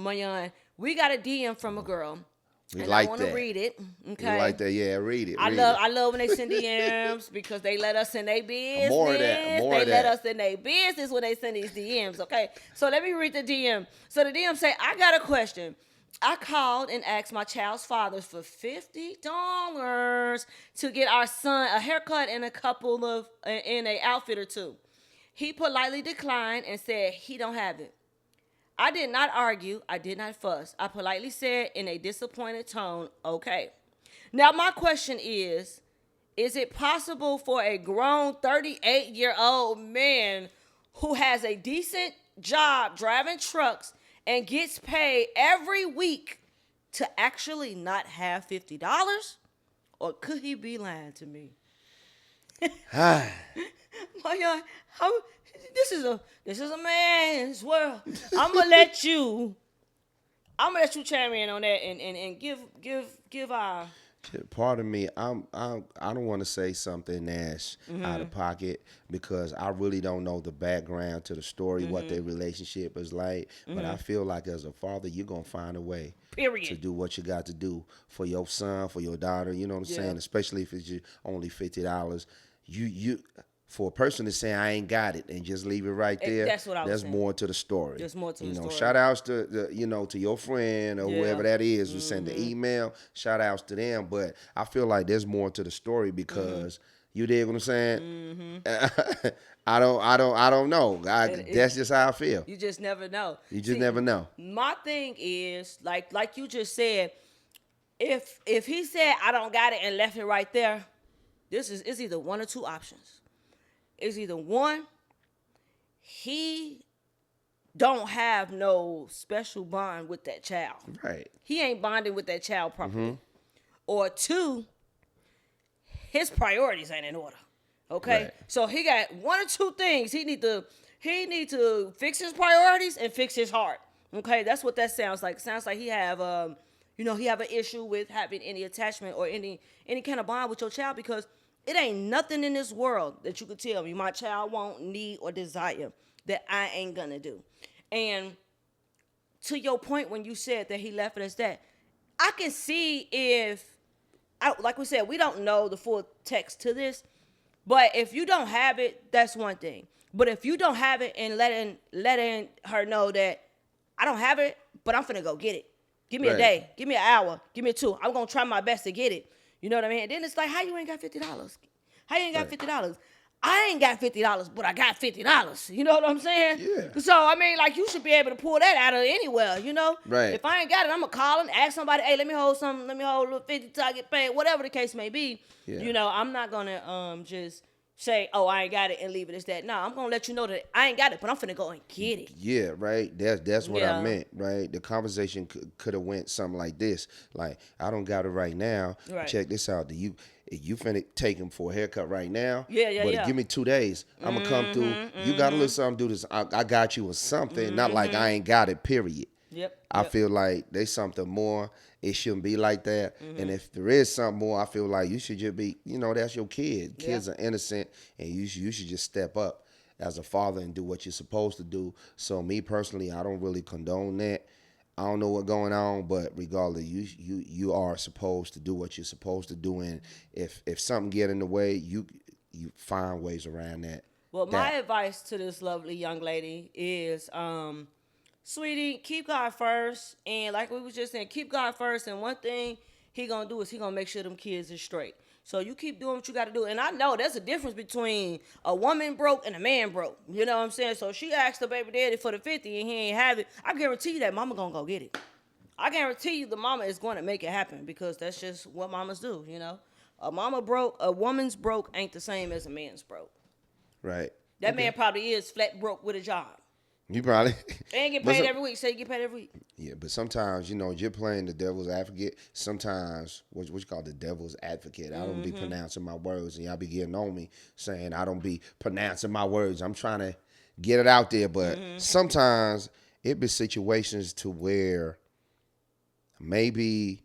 Mayan, we got a DM from a girl. We And like I want that. to read it. Okay. We like that. Yeah, read it. I love when they send DMs because they let us in their business. More of that. More they of let that. us in their business when they send these DMs. Okay. So let me read the DM. So the DM say, I got a question. I called and asked my child's father for $50 to get our son a haircut and in a outfit or two. He politely declined and said he don't have it. I did not argue. I did not fuss. I politely said in a disappointed tone, okay. Now, my question is it possible for a grown 38-year-old man who has a decent job driving trucks and gets paid every week to actually not have $50? Or could he be lying to me? My how this is a man's world. I'm gonna let you chime in on that and give our. Part of me, I don't want to say something that's out of pocket because I really don't know the background to the story, what their relationship is like. But I feel like as a father, you're gonna find a way, period, to do what you got to do for your son, for your daughter. You know what I'm saying? Especially if it's only $50. You for a person to say I ain't got it and just leave it right there, that's what I was there's saying. more to the story. There's more to the story. Shout outs to to your friend or whoever that is who sent the email. Shout outs to them. But I feel like there's more to the story because you dig what I'm saying? I don't know. That's just how I feel. You just never know. You just never know. My thing is like you just said, if he said I don't got it and left it right there, it's either one or two options. It's either one, he don't have no special bond with that child. Right. He ain't bonding with that child properly. Or two, his priorities ain't in order. Okay? Right. So he got one or two things. He need to fix his priorities and fix his heart. Okay? That's what that sounds like. It sounds like he have he have an issue with having any attachment or any kind of bond with your child because it ain't nothing in this world that you could tell me my child won't need or desire that I ain't gonna do. And to your point when you said that he left it as that, I can see like we said, we don't know the full text to this, but if you don't have it, that's one thing. But if you don't have it and letting her know that I don't have it, but I'm finna go get it. Give me a day, give me an hour, give me two. I'm gonna try my best to get it. You know what I mean? And then it's like, how you ain't got $50? How you ain't got $50? I ain't got $50, but I got $50. You know what I'm saying? Yeah. So, I mean, like, you should be able to pull that out of anywhere, you know? Right. If I ain't got it, I'm going to call and ask somebody, hey, let me hold a little 50 till I get paid, whatever the case may be. Yeah. You know, I'm not going to just say, oh, I ain't got it and leave it as that. No, I'm going to let you know that I ain't got it, but I'm finna go and get it. Yeah, right. That's what I meant, right? The conversation could have went something like this. Like, I don't got it right now. Right. Check this out. You finna take him for a haircut right now? But give me 2 days. I'm going to come through. You got a little something to do this. I got you with something. Not like I ain't got it, period. I feel like there's something more. It shouldn't be like that. And if there is something more, I feel like you should just be, that's your kid. Kids are innocent, and you should just step up as a father and do what you're supposed to do. So me personally, I don't really condone that. I don't know what's going on, but regardless, you are supposed to do what you're supposed to do, and if something get in the way, you find ways around that. Well, my advice to this lovely young lady is, sweetie, keep God first, and like we was just saying, keep God first, and one thing he gonna do is he gonna make sure them kids is straight. So you keep doing what you got to do. And I know there's a difference between a woman broke and a man broke. You know what I'm saying? So she asked the baby daddy for the 50 and he ain't have it. I guarantee you that mama gonna go get it. I guarantee you the mama is going to make it happen because that's just what mamas do, you know? A woman's broke ain't the same as a man's broke. Right. That man probably is flat broke with a job. You probably. They ain't get paid every week. Say you get paid every week. Yeah, but sometimes, you're playing the devil's advocate. Sometimes, what you call the devil's advocate. I don't be pronouncing my words, and y'all be getting on me saying I don't be pronouncing my words. I'm trying to get it out there, but sometimes it be situations to where maybe,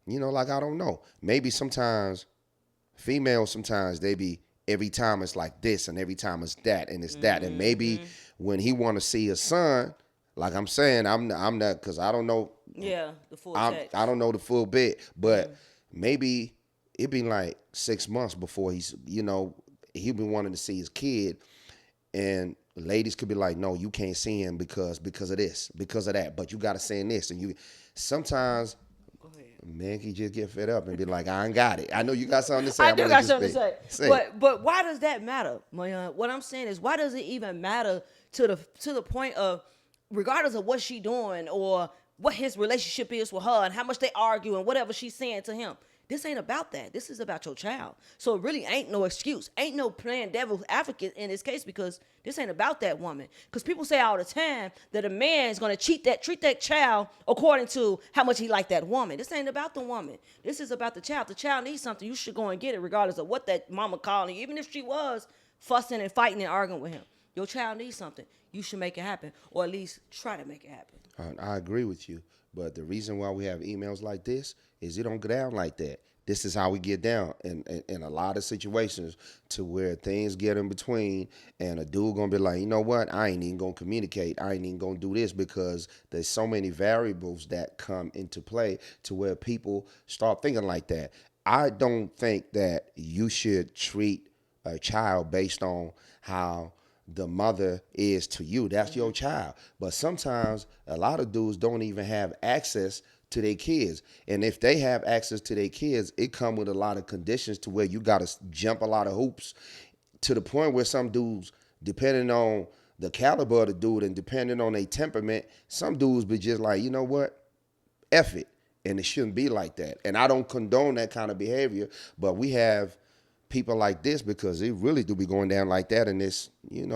like I don't know. Maybe sometimes females, they be every time it's like this and every time it's that and it's that. And maybe when he want to see his son, Like I'm saying, I'm not, because I don't know. Yeah, the full text. I don't know the full bit, but maybe it be like 6 months before he's, he been wanting to see his kid, and ladies could be like, no, you can't see him because of this, because of that, but you got to say this, and you sometimes. Man can just get fed up and be like, I ain't got it. I know you got something to say. I do got something to say. But why does that matter, Mayan? What I'm saying is, why does it even matter to the point of, regardless of what she doing or what his relationship is with her and how much they argue and whatever she's saying to him? This ain't about that. This is about your child. So it really ain't no excuse. Ain't no playing devil's advocate in this case, because this ain't about that woman. Because people say all the time that a man is going to treat that child according to how much he like that woman. This ain't about the woman. This is about the child. The child needs something. You should go and get it regardless of what that mama calling you. Even if she was fussing and fighting and arguing with him. Your child needs something. You should make it happen, or at least try to make it happen. I agree with you. But the reason why we have emails like this is it don't go down like that. This is how we get down in a lot of situations, to where things get in between, and a dude gonna be like, you know what, I ain't even gonna communicate. I ain't even gonna do this, because there's so many variables that come into play to where people start thinking like that. I don't think that you should treat a child based on how the mother is to you. That's your child. But sometimes a lot of dudes don't even have access to their kids. And if they have access to their kids, it come with a lot of conditions to where you got to jump a lot of hoops, to the point where some dudes, depending on the caliber of the dude and depending on their temperament, some dudes be just like, you know what, F it. And it shouldn't be like that. And I don't condone that kind of behavior, but we have people like this because it really do be going down like that in this, in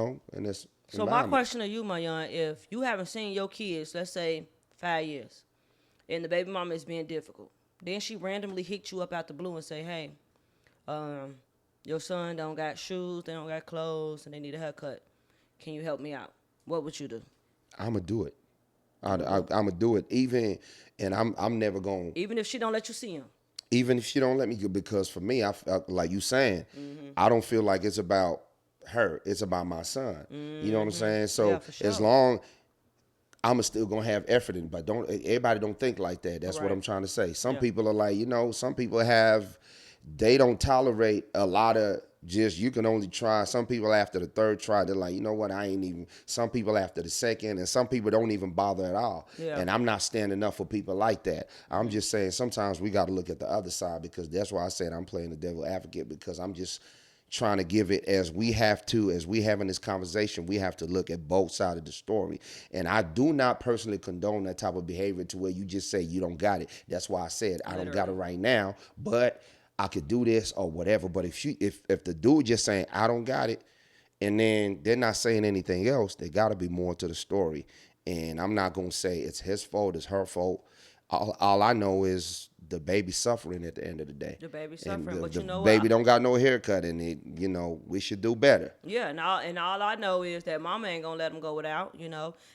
this So my question to you, Mayan, if you haven't seen your kids, let's say 5 years, and the baby mama is being difficult, then she randomly hit you up out the blue and say, hey, your son don't got shoes, they don't got clothes, and they need a haircut. Can you help me out? What would you do? I'm going to do it. I'm going to do it. And I'm never going to. Even if she don't let you see him? Even if she don't let me go, because for me, like you saying, I don't feel like it's about her. It's about my son. You know what I'm saying? So yeah, sure. As long, I'm still gonna have effort in, but everybody don't think like that. That's right. What I'm trying to say. Some people are like, some people they don't tolerate a lot of just, you can only try. Some people after the third try, they're like, you know what, I ain't even. Some people after the second, and some people don't even bother at all. Yeah. And I'm not standing up for people like that. I'm just saying sometimes we got to look at the other side, because that's why I said I'm playing the devil advocate, because I'm just trying to give it as we having this conversation, we have to look at both sides of the story. And I do not personally condone that type of behavior to where you just say you don't got it. That's why I said I don't got it right now, but I could do this or whatever. But if the dude just saying I don't got it, and then they're not saying anything else, there got to be more to the story. And I'm not gonna say it's his fault, it's her fault. All I know is the baby suffering at the end of the day. The baby suffering, but you know what? The baby don't got no haircut, and we should do better. Yeah, and all I know is that mama ain't gonna let him go without,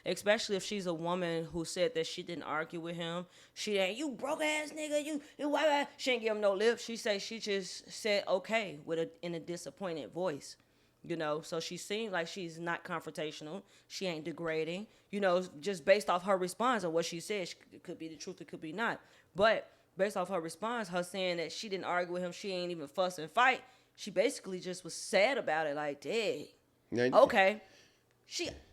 especially if she's a woman who said that she didn't argue with him. She ain't, you broke ass nigga, you why? She ain't give him no lip. She just said okay in a disappointed voice. So she seemed like she's not confrontational. She ain't degrading, just based off her response and what she said. It could be the truth, it could be not. But based off her response, her saying that she didn't argue with him, she ain't even fuss and fight, she basically just was sad about it, like, dang, okay.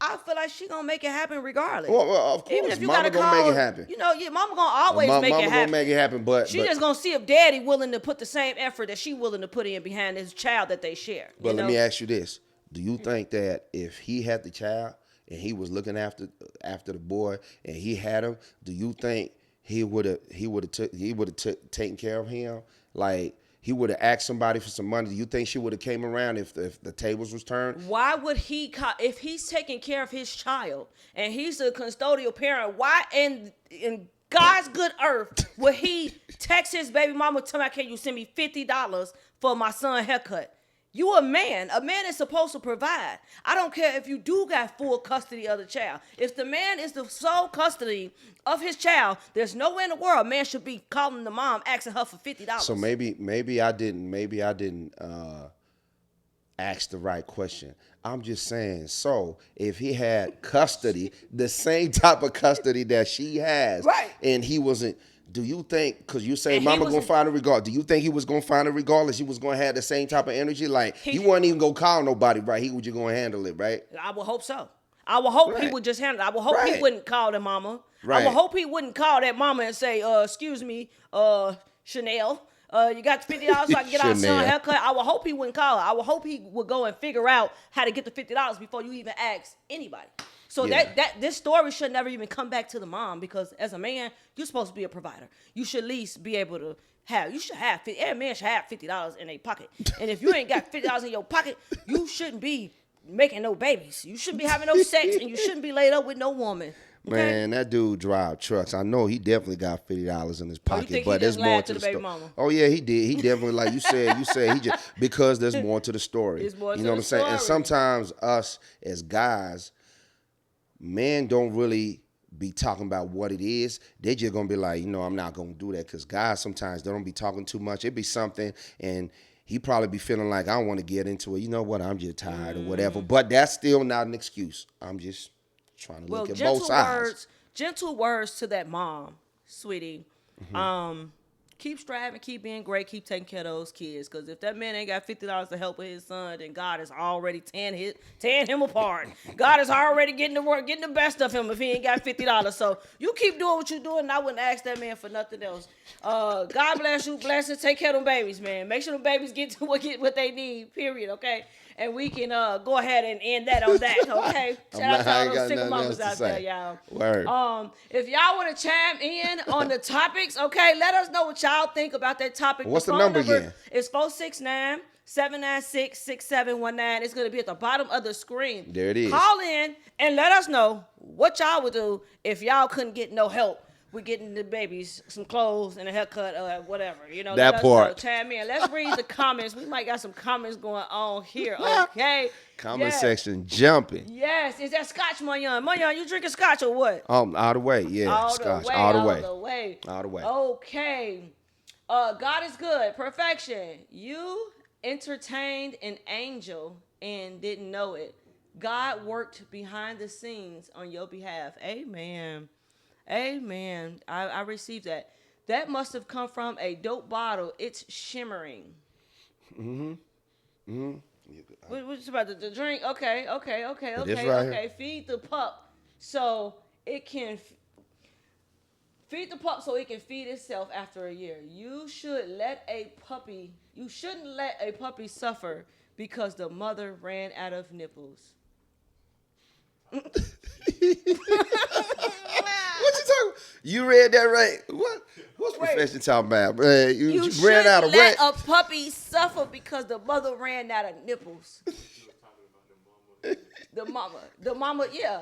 I feel like she gonna make it happen regardless. Well, of course, even if you mama gotta gonna make it happen. Mama gonna always make it happen. Mama gonna make it happen, but she just gonna see if daddy willing to put the same effort that she willing to put in behind his child that they share. But let me ask you this: do you think that if he had the child and he was looking after the boy and he had him, do you think he would have taken care of him? Like, he would have asked somebody for some money. Do you think she would have came around if the tables was turned? Why would he, if he's taking care of his child and he's a custodial parent, why in God's good earth would he text his baby mama, tell me, can you send me $50 for my son haircut? You a man. A man is supposed to provide. I don't care if you do got full custody of the child. If the man is the sole custody of his child, there's nowhere in the world a man should be calling the mom, asking her for $50. So maybe I didn't ask the right question. I'm just saying, so if he had custody, the same type of custody that she has, right, and he wasn't, do you think, because you say mama gonna find her regardless, do you think he was gonna find her regardless? He was gonna have the same type of energy? Like, he wasn't even gonna call nobody, right? He was just gonna handle it, right? I would hope so. I would hope he would just handle it. I would hope he wouldn't call the mama. I would hope he wouldn't call that mama and say, excuse me, Chanel, you got $50 so I can get our son a haircut. I would hope he wouldn't call her. I would hope he would go and figure out how to get the $50 before you even ask anybody. So that this story should never even come back to the mom, because as a man, you're supposed to be a provider. You should at least be able to every man should have $50 in their pocket. And if you ain't got $50 in your pocket, you shouldn't be making no babies. You shouldn't be having no sex, and you shouldn't be laid up with no woman. Okay? Man, that dude drive trucks. I know he definitely got $50 in his pocket, but there's more to the story. Oh yeah, he did. He definitely, like you said, he just, because there's more to the story. There's more to you know what I'm saying? And sometimes us as guys, men don't really be talking about what it is. They just gonna be like, I'm not gonna do that, because guys sometimes they don't be talking too much. It be something, and he probably be feeling like, I don't want to get into it. You know what? I'm just tired or whatever. But that's still not an excuse. I'm just trying to look at both sides. Gentle words to that mom, sweetie. Mm-hmm. Keep striving, keep being great, keep taking care of those kids. Because if that man ain't got $50 to help with his son, then God is already tearing him apart. God is already getting the best of him if he ain't got $50. So you keep doing what you're doing, and I wouldn't ask that man for nothing else. God bless you, blessings. Take care of them babies, man. Make sure them babies get what they need, period, okay? And we can go ahead and end that on that, okay? Shout out to all those single mamas out there, y'all. Word. If y'all want to chime in on the topics, okay, let us know what y'all think about that topic. What's the number again? It's 469-796-6719. It's going to be at the bottom of the screen. There it is. Call in and let us know what y'all would do if y'all couldn't get no help with getting the babies some clothes and a haircut or whatever. That part. Chime in. Let's read the comments. We might got some comments going on here, okay? Comment section jumping. Yes. Is that scotch, Mayan? Mayan, you drinking scotch or what? All the way. Yeah, scotch. All the way. All the way. Okay. God is good. Perfection. You entertained an angel and didn't know it. God worked behind the scenes on your behalf. Amen. Amen. I received that. That must have come from a dope bottle. It's shimmering. What's about the drink? Okay. Right. Feed the pup so it can feed itself after a year. You shouldn't let a puppy suffer because the mother ran out of nipples. What you talking? You read that right? What's profession talking about? You ran out of what? Let a puppy suffer because the mother ran out of nipples. The mama, yeah.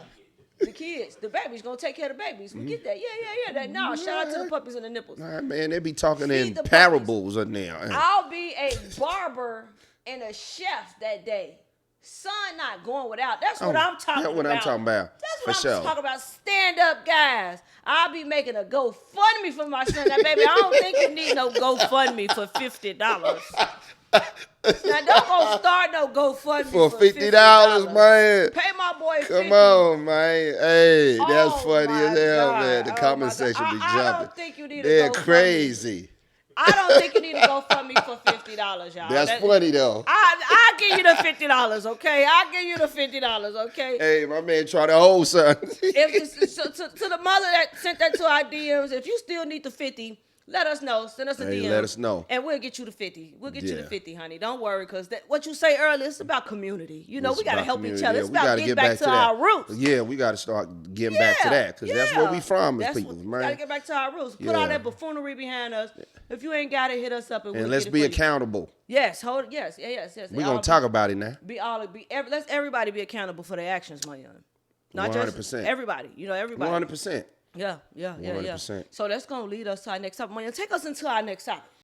The kids, the babies, gonna take care of the babies. We get that. Yeah. Shout out to the puppies and the nipples. All right, man, they be talking in parables in there. I'll be a barber and a chef that day. Son not going without. That's what I'm talking about. That's what I'm talking about. Stand up, guys. I'll be making a GoFundMe for my son. Now, baby, I don't think you need no GoFundMe for $50. Now, don't go start no GoFundMe for $50, man. Pay my boy $50. Come on, man. Hey, that's funny as hell, man. The comment section be jumping. I don't think you need They're crazy. I don't think you need to GoFundMe for $50, y'all. That's funny though. I'll give you the $50, okay? I'll give you the $50, okay? Hey, my man tried to hold something. To the mother that sent that to our DMs, if you still need the $50, let us know. Send us a DM. Let us know. And we'll get you the $50. We'll get you the $50, honey. Don't worry, because what you say earlier, it's about community. We got to help each other. It's about getting back to our roots. Yeah, we got to start getting back to that, because that's where we from as people, man. We got to get back to our roots. Put all that buffoonery behind us. If you ain't got it, hit us up. And let's be accountable. Yes. Yes. We're going to talk about it now. Let's everybody be accountable for their actions, my young. Not 100%. Just everybody. Everybody. 100%. Yeah. 100%. So that's going to lead us to our next topic. Take us into our next topic.